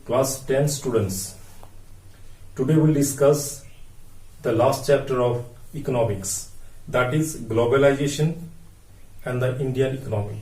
Class 10 students. Today we'll discuss the last chapter of economics, that is globalization and the Indian economy.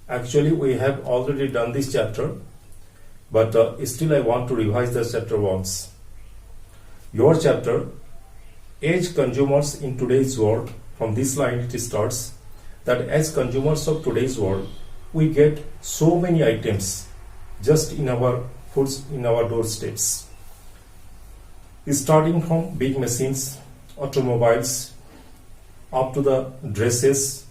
Actually we have already done this chapter, but still I want to revise the chapter once. Your chapter, as consumers in today's world, from this line it starts, that as consumers of today's world, we get so many items just in our foods, in our doorsteps. Starting from big machines, automobiles, up to the dresses,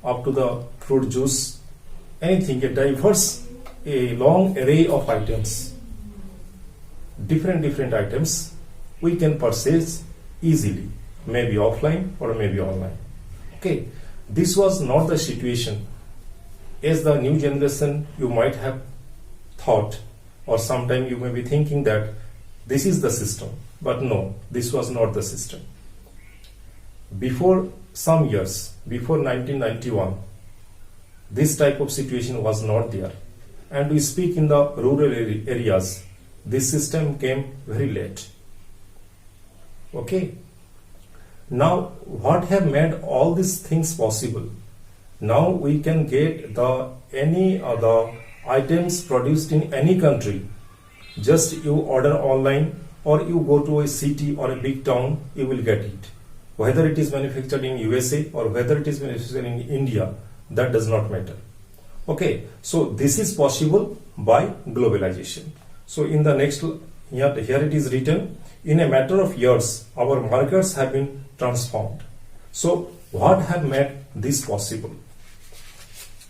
up to the fruit juice, anything, a long array of items, different items we can purchase easily, maybe offline or maybe online. Okay, this was not the situation as the new generation you might have thought, or sometime you may be thinking that this is the system, but no, this was not the system. Before some years, before 1991, this type of situation was not there, and we speak in the rural areas, this system came very late. Okay, now what have made all these things possible? Now we can get any other items produced in any country. Just you order online or you go to a city or a big town, you will get it. Whether it is manufactured in USA or whether it is manufactured in India, that does not matter. Okay, so this is possible by globalization. So in the next, here it is written, in a matter of years, our markets have been transformed. So what have made this possible?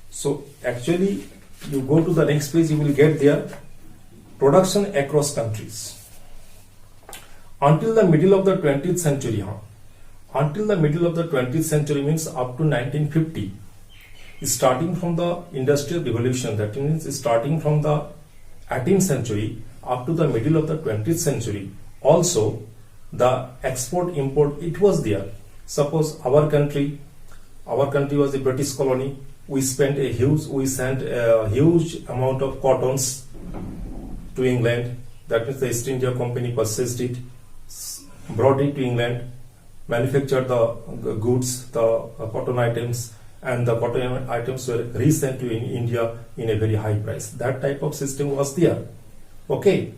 So actually, you go to the next page, you will get there, production across countries. Until the middle of the 20th century, until the middle of the 20th century means up to 1950, starting from the Industrial Revolution, that means starting from the 18th century up to the middle of the 20th century, also the export import, it was there. Suppose our country was a British colony. We sent a huge amount of cottons to England. That means the East India Company purchased it, brought it to England, manufactured the goods, the cotton items, and the cotton items were resent to India in a very high price. That type of system was there. Okay,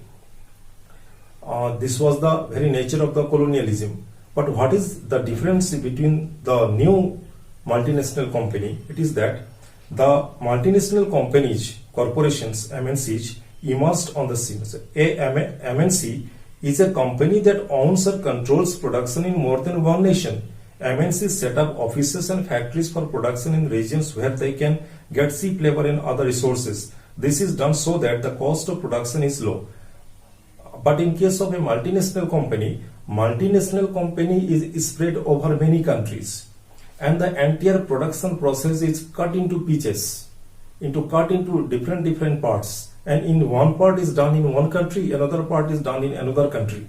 this was the very nature of the colonialism. But what is the difference between the new multinational company? It is that the multinational companies, corporations, MNCs, emerged on the scene. A MNC is a company that owns or controls production in more than one nation. MNCs set up offices and factories for production in regions where they can get cheap labor and other resources. This is done so that the cost of production is low. But in case of a multinational company is spread over many countries, and the entire production process is cut into pieces, cut into different parts, and in one part is done in one country, another part is done in another country,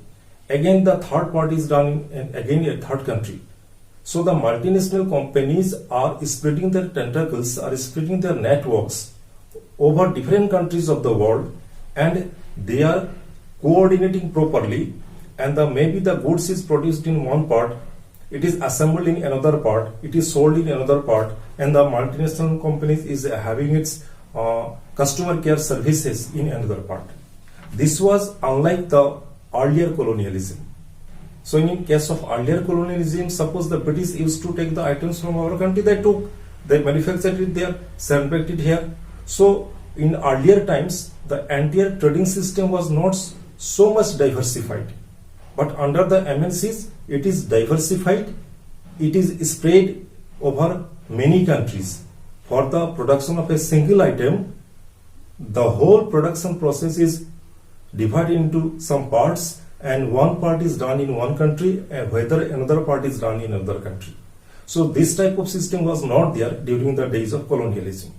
again the third part is done in again a third country. So the multinational companies are spreading their tentacles, are spreading their networks over different countries of the world, and they are coordinating properly, and maybe the goods is produced in one part, it is assembled in another part, it is sold in another part, and the multinational companies is having its customer care services in another part. This was unlike the earlier colonialism. So in case of earlier colonialism, suppose the British used to take the items from our country, they manufactured it there, sent it here. So in earlier times, the entire trading system was not so much diversified. But under the MNCs, it is diversified, it is spread over many countries. For the production of a single item, the whole production process is divided into some parts, and one part is done in one country, whether another part is done in another country. So this type of system was not there during the days of colonialism.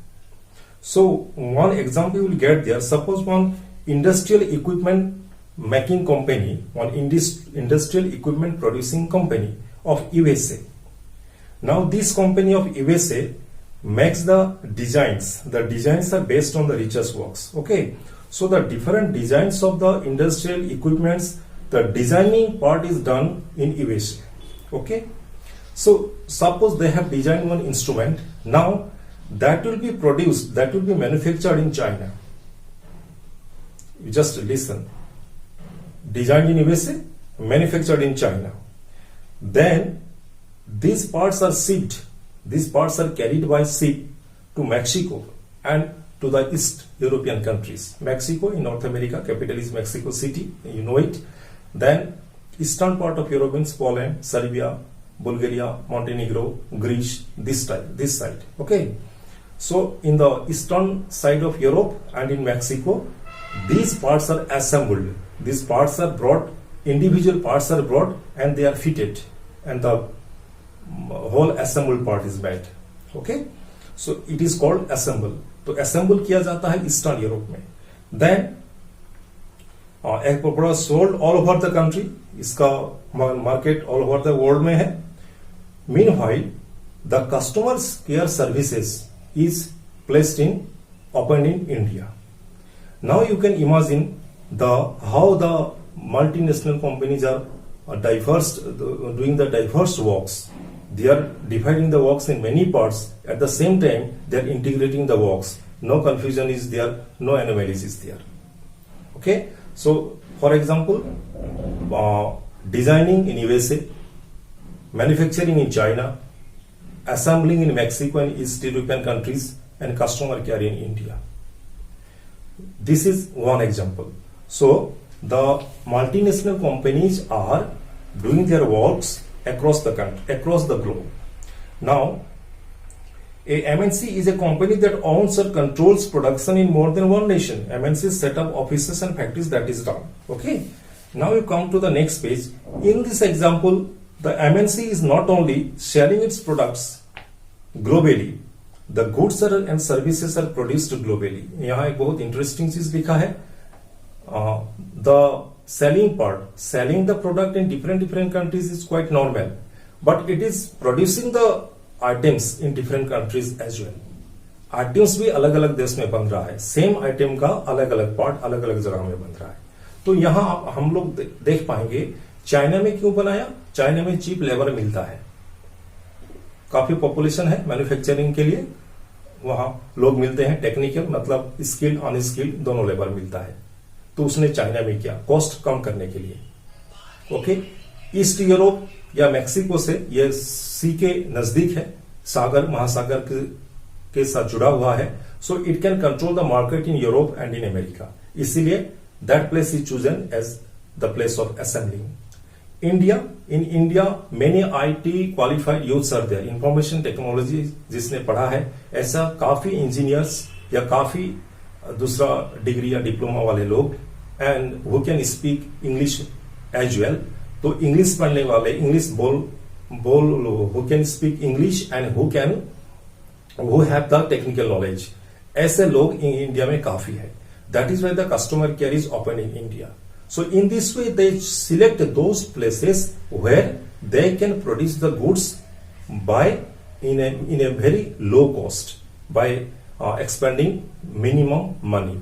So one example you will get there, suppose one industrial equipment making company, one industrial equipment producing company of USA. Now this company of USA makes the designs. The designs are based on the Richards works. Okay, So the different designs of the industrial equipments, the designing part is done in USA. Okay, so suppose they have designed one instrument. Now that will be produced, that will be manufactured in China. You just listen. Designed in USA, manufactured in China. Then these parts are shipped. These parts are carried by ship to Mexico and to the East European countries. Mexico in North America, capital is Mexico City, you know it. Then eastern part of Europe means Poland, Serbia, Bulgaria, Montenegro, Greece, this side. Okay. So in the eastern side of Europe and in Mexico, these parts are assembled. These parts are brought, individual parts are brought and they are fitted, and the whole assembled part is made. Okay, so it is called assemble. तो assemble किया जाता है eastern Europe में. Then एक product sold all over the country, इसका market all over the world में है. Meanwhile, the customers care services is placed in opened in India. Now you can imagine how the multinational companies are doing the diverse works. They are dividing the works in many parts. At the same time, they are integrating the works. No confusion is there, no anomalies is there. Okay, so for example, designing in USA, manufacturing in China, assembling in Mexico and East European countries, and customer care in India. This is one example. So the multinational companies are doing their works across the country, across the globe. Now, a MNC is a company that owns or controls production in more than one nation. MNCs set up offices and factories, that is done. Okay. Now you come to the next page. In this example, the MNC is not only selling its products globally, the goods and services are produced globally. यहाँ एक बहुत interesting चीज लिखा है. The selling part, selling the product in different countries is quite normal, but it is producing the items in different countries as well. Items भी अलग अलग देश में बन रहा है. सेम आइटम का अलग अलग पार्ट अलग अलग जगह में बन रहा है. तो यहाँ हम लोग देख पाएंगे चाइना में क्यों बनाया. चाइना में चीप लेबर मिलता है, काफी पॉपुलेशन है मैन्युफैक्चरिंग के लिए, वहां लोग मिलते हैं, टेक्निकल मतलब स्किल्ड अनस्किल्ड दोनों लेबर मिलता है. तो उसने चाइना में किया कॉस्ट कम करने के लिए. ओके, ईस्ट यूरोप या मैक्सिको से ये सी के नजदीक है, सागर महासागर के साथ जुड़ा हुआ है. So it can control the market in Europe and in America. इसीलिए that place is chosen as the place of assembling. India, in India many IT qualified youths are there. Information technology जिसने पढ़ा है, ऐसा काफी engineers या काफी दूसरा degree या डिप्लोमा वाले लोग, and who can speak English as well. तो इंग्लिश पढ़ने वाले, इंग्लिश बोल who can speak English and who have the technical knowledge, ऐसे लोग इंडिया में काफी है. That is why the customer care is open in India. So in this way they select those places where they can produce the goods by in a very low cost by expending minimum money.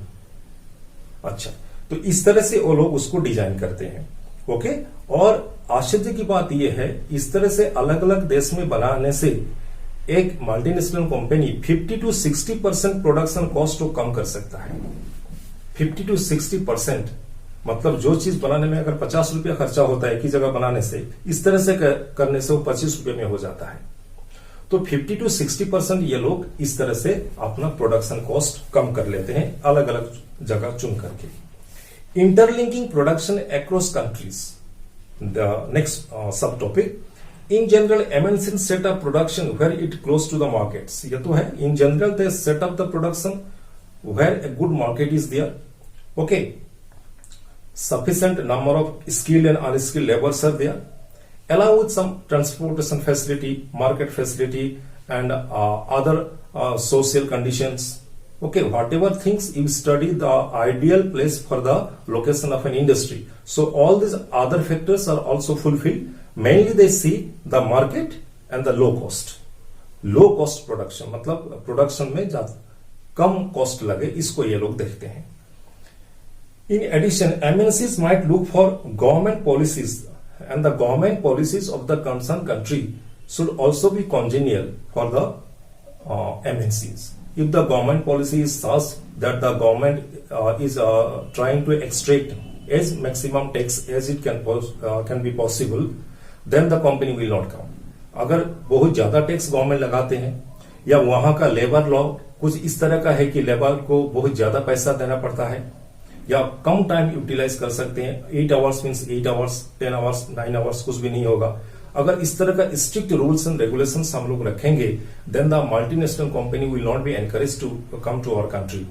अच्छा, तो इस तरह से वो लोग उसको design करते हैं. ओके, और आश्चर्य की बात यह है, इस तरह से अलग अलग देश में बनाने से एक multinational company 50 to 60% production cost को कम कर सकता है. 50 to 60%, मतलब जो चीज बनाने में अगर 50 रुपया खर्चा होता है एक ही जगह बनाने से, इस तरह से करने से वो 25 रुपये में हो जाता है. तो 50 to 60% ये लोग इस तरह से अपना प्रोडक्शन कॉस्ट कम कर लेते हैं अलग अलग जगह चुन करके. Interlinking production across countries, the next sub topic. In general MNC set up production where it close to the markets. ये तो है, in general they set up the production where a good market is there. Okay, sufficient number of skilled and unskilled laborers are there, along with some transportation facility, market facility, and other social conditions. Okay, whatever things you study, the ideal place for the location of an industry. So all these other factors are also fulfilled. Mainly they see the market and the low cost. Low cost production, मतलब production में ज्यादा कम cost लगे, इसको ये लोग देखते हैं. In addition, MNCs might look for government policies, and the government policies of the concerned country should also be congenial for the MNCs. If the government policy is such that the government is trying to extract as maximum tax as it can be possible, then the company will not come. अगर बहुत ज्यादा tax government लगाते हैं या वहां का labour law कुछ इस तरह का है कि लेबर को बहुत ज्यादा पैसा देना पड़ता है या कम टाइम यूटिलाइज कर सकते हैं, 8 hours means 8 hours, 10 hours, 9 hours कुछ भी नहीं होगा। अगर इस तरह का स्ट्रिक्ट रूल्स एंड रेगुलेशंस हम लोग रखेंगे, then the multinational company will not be encourage to come to our country.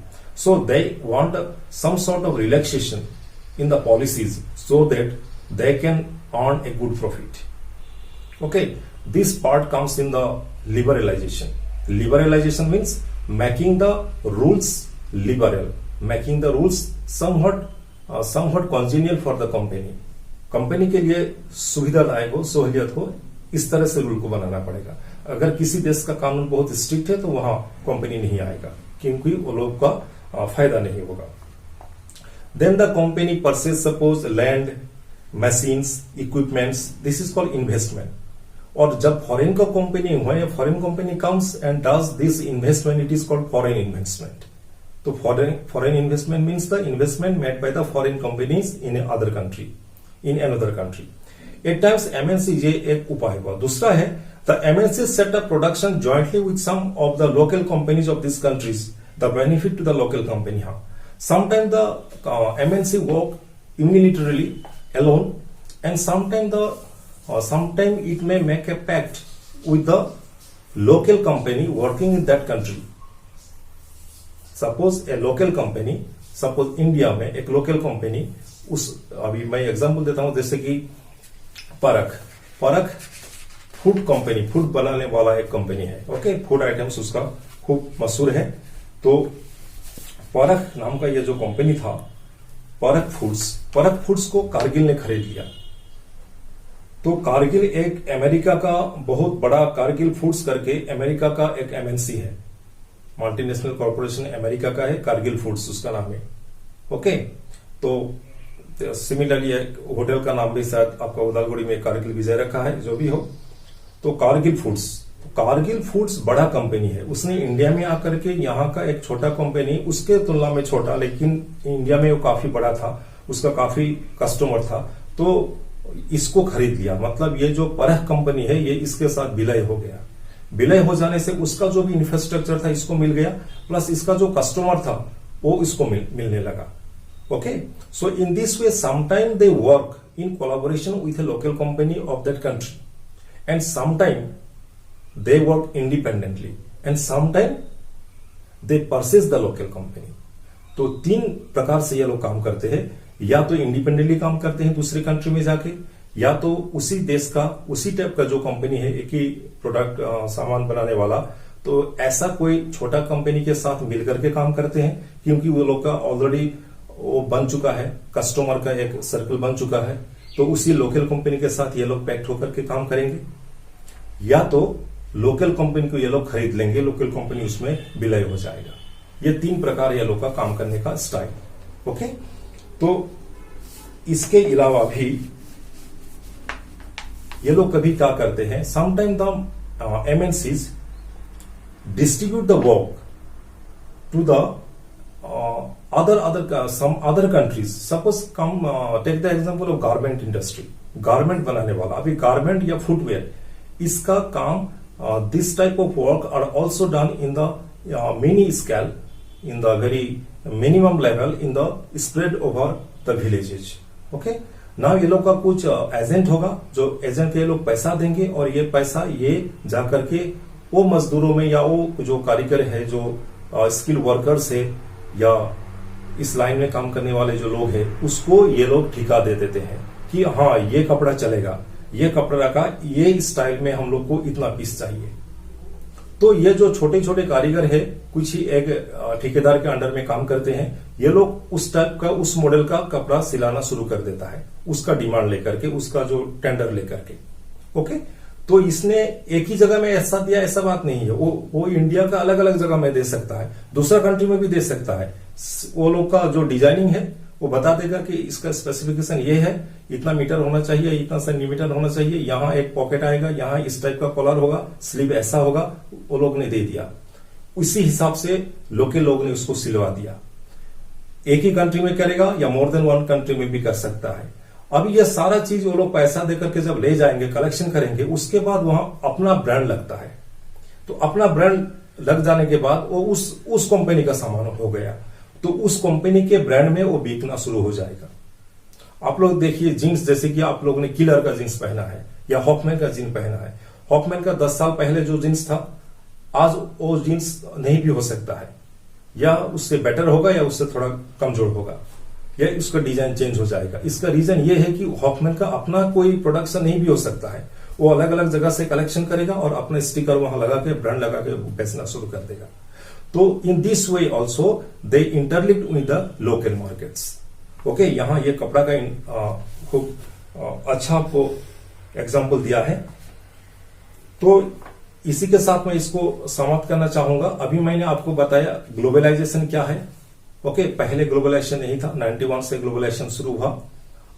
So they want some sort of relaxation in the policies so that they can earn a good profit. Okay, this part comes in the liberalization. Liberalization means making the rules liberal, making the rules somewhat congenial for the company. Company के लिए सुविधादायक हो, सहूलियत हो, इस तरह से rule को बनाना पड़ेगा। अगर किसी देश का कानून बहुत स्ट्रिक्ट है तो वहां कंपनी नहीं आएगा क्योंकि वो लोग का फायदा नहीं होगा। Then the company purchase suppose land, machines, equipments. This is called investment. और जब फॉरेन का कंपनी हुआ, foreign company comes and does this investment, it is called foreign investment. तो foreign investment means the investment made by the foreign companies in other country, in another country. At times MNC, ये एक उपाय हुआ। दूसरा है the MNC set up production jointly with some of the local companies of this countries, the benefit to the local company. हाँ, sometime the MNC work unilaterally alone and sometime it may make a pact with the local company working in that country. Suppose a local company, suppose India में एक local company, उस अभी मैं example देता हूं, जैसे कि परख फूड कंपनी, फूड बनाने वाला एक कंपनी है। ओके, फूड आइटम्स उसका खूब मशहूर है। तो परख नाम का ये जो कंपनी था, परख फूड्स को कारगिल ने खरीद लिया। तो कारगिल एक अमेरिका का बहुत बड़ा, कारगिल फूड्स करके अमेरिका का एक एमएनसी है, मल्टीनेशनल कॉर्पोरेशन अमेरिका का है, कारगिल फूड्स उसका नाम है। ओके, तो सिमिलरली होटल का नाम भी शायद आपका उदालगुड़ी में कारगिल विजय रखा है, जो भी हो। तो कारगिल फूड्स बड़ा कंपनी है। उसने इंडिया में आकर के यहाँ का एक छोटा कंपनी, उसके तुलना में छोटा, लेकिन इंडिया में वो काफी बड़ा था, उसका काफी कस्टमर था, तो इसको खरीद लिया। मतलब ये जो परख कंपनी है, ये इसके साथ विलय हो गया। विलय हो जाने से उसका जो भी इंफ्रास्ट्रक्चर था इसको मिल गया, प्लस इसका जो कस्टमर था वो इसको मिलने लगा। Okay, so in this way sometime they work in collaboration with A local company of that country and sometime they work independently and sometime they purchase the local company। तो 3 प्रकार से ये लोग काम करते हैं, या तो इंडिपेंडेंटली काम करते हैं दूसरे कंट्री में जाके, या तो उसी देश का, उसी टाइप का जो कंपनी है, एक ही प्रोडक्ट सामान बनाने वाला, तो ऐसा कोई छोटा कंपनी के साथ मिलकर के काम करते हैं, क्योंकि वो लोग का ऑलरेडी वो बन चुका है, कस्टमर का एक सर्कल बन चुका है, तो उसी लोकल कंपनी के साथ ये लोग पैक्ट होकर के काम करेंगे। या तो लोकल कंपनी को ये लोग खरीद लेंगे, लोकल कंपनी उसमें विलय हो जाएगा। ये 3 प्रकार ये लोग का काम करने का स्टाइल। ओके, तो इसके अलावा भी ये लोग कभी क्या करते हैं, sometime the MNCs distribute the work to the some other countries। Suppose take the example of garment industry, garment बनाने वाला, अभी गारमेंट या फुटवेयर, इसका काम this type of work are also done in the mini scale, in the very minimum level, in the spread over the villages। okay, now ये लोग का कुछ एजेंट होगा, जो एजेंट ये लोग पैसा देंगे, और ये पैसा ये जाकर के वो मजदूरों में, या वो जो कारीगर है, जो स्किल वर्कर्स है, या इस लाइन में काम करने वाले जो लोग हैं, उसको ये लोग ठिका दे देते हैं कि हाँ ये कपड़ा चलेगा, ये कपड़ा का ये स्टाइल में हम लोग को इतना पीस चाहिए। तो ये जो छोटे छोटे कारीगर है, कुछ ही एक ठेकेदार के अंडर में काम करते हैं, ये लोग उस टाइप का, उस मॉडल का कपड़ा सिलाना शुरू कर देता है, उसका डिमांड लेकर के, उसका जो टेंडर लेकर के। ओके, तो इसने एक ही जगह में ऐसा दिया, ऐसा बात नहीं है। वो इंडिया का अलग अलग जगह में दे सकता है, दूसरा कंट्री में भी दे सकता है। वो लोग का जो डिजाइनिंग है वो बता देगा कि इसका स्पेसिफिकेशन ये है, इतना मीटर होना चाहिए, इतना सेंटीमीटर होना चाहिए, यहाँ एक पॉकेट आएगा, यहाँ इस टाइप का कॉलर होगा, स्लीव ऐसा होगा, वो लोग ने दे दिया। उसी हिसाब से लोकल लोग ने उसको सिलवा दिया। एक ही कंट्री में करेगा या मोर देन वन कंट्री में भी कर सकता है। अब ये सारा चीज वो लोग पैसा देकर के जब ले जाएंगे, कलेक्शन करेंगे, उसके बाद वहां अपना ब्रांड लगता है। तो अपना ब्रांड लग जाने के बाद वो उस कंपनी का सामान हो गया, तो उस कंपनी के ब्रांड में वो बिकना शुरू हो जाएगा। आप लोग देखिए जीन्स, जैसे कि आप लोगों ने किलर का जीन्स पहना है या हॉफमैन का जीन्स पहना है। हॉफमैन का 10 साल पहले जो जीन्स था, आज वो जीन्स नहीं भी हो सकता है, या उससे बेटर होगा या उससे थोड़ा कमजोर होगा, या उसका डिजाइन चेंज हो जाएगा। इसका रीजन ये है कि हॉफमैन का अपना कोई प्रोडक्शन नहीं भी हो सकता है। वो अलग अलग जगह से कलेक्शन करेगा और अपने स्टिकर वहां लगा के, ब्रांड लगा के बेचना शुरू कर देगा। तो in this way also they interlinked with the local markets. Okay, यहां ये कपड़ा का खूब अच्छा आपको एग्जाम्पल दिया है। तो इसी के साथ मैं इसको समाप्त करना चाहूंगा। अभी मैंने आपको बताया ग्लोबलाइजेशन क्या है। ओके, पहले ग्लोबलाइजेशन नहीं था, 91 से ग्लोबलाइजेशन शुरू हुआ।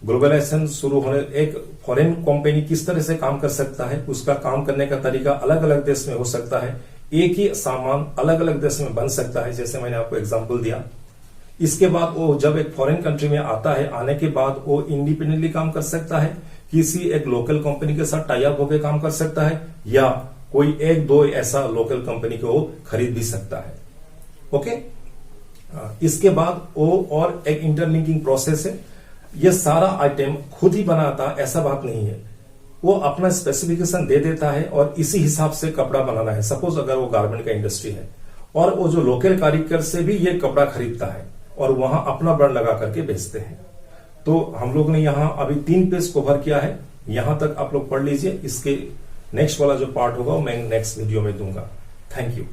ग्लोबलाइजेशन शुरू होने, एक फॉरेन कंपनी किस तरह से काम कर सकता है, उसका काम करने का तरीका अलग अलग देश में हो सकता है। एक ही सामान अलग अलग देश में बन सकता है, जैसे मैंने आपको एग्जांपल दिया। इसके बाद वो जब एक फॉरेन कंट्री में आता है, आने के बाद वो इंडिपेंडेंटली काम कर सकता है, किसी एक लोकल कंपनी के साथ टाई अप होकर काम कर सकता है, या कोई एक दो ऐसा लोकल कंपनी को वो खरीद भी सकता है। ओके, इसके बाद वो और एक इंटरलिंकिंग प्रोसेस है। ये सारा आइटम खुद ही बनाता, ऐसा बात नहीं है। वो अपना स्पेसिफिकेशन दे देता है और इसी हिसाब से कपड़ा बनाना है। सपोज अगर वो गारमेंट का इंडस्ट्री है और वो जो लोकल कारीगर से भी ये कपड़ा खरीदता है और वहां अपना ब्रांड लगा करके बेचते हैं। तो हम लोग ने यहां अभी 3 पेज कवर किया है, यहां तक आप लोग पढ़ लीजिए। इसके नेक्स्ट वाला जो पार्ट होगा वो मैं नेक्स्ट वीडियो में दूंगा। Thank you.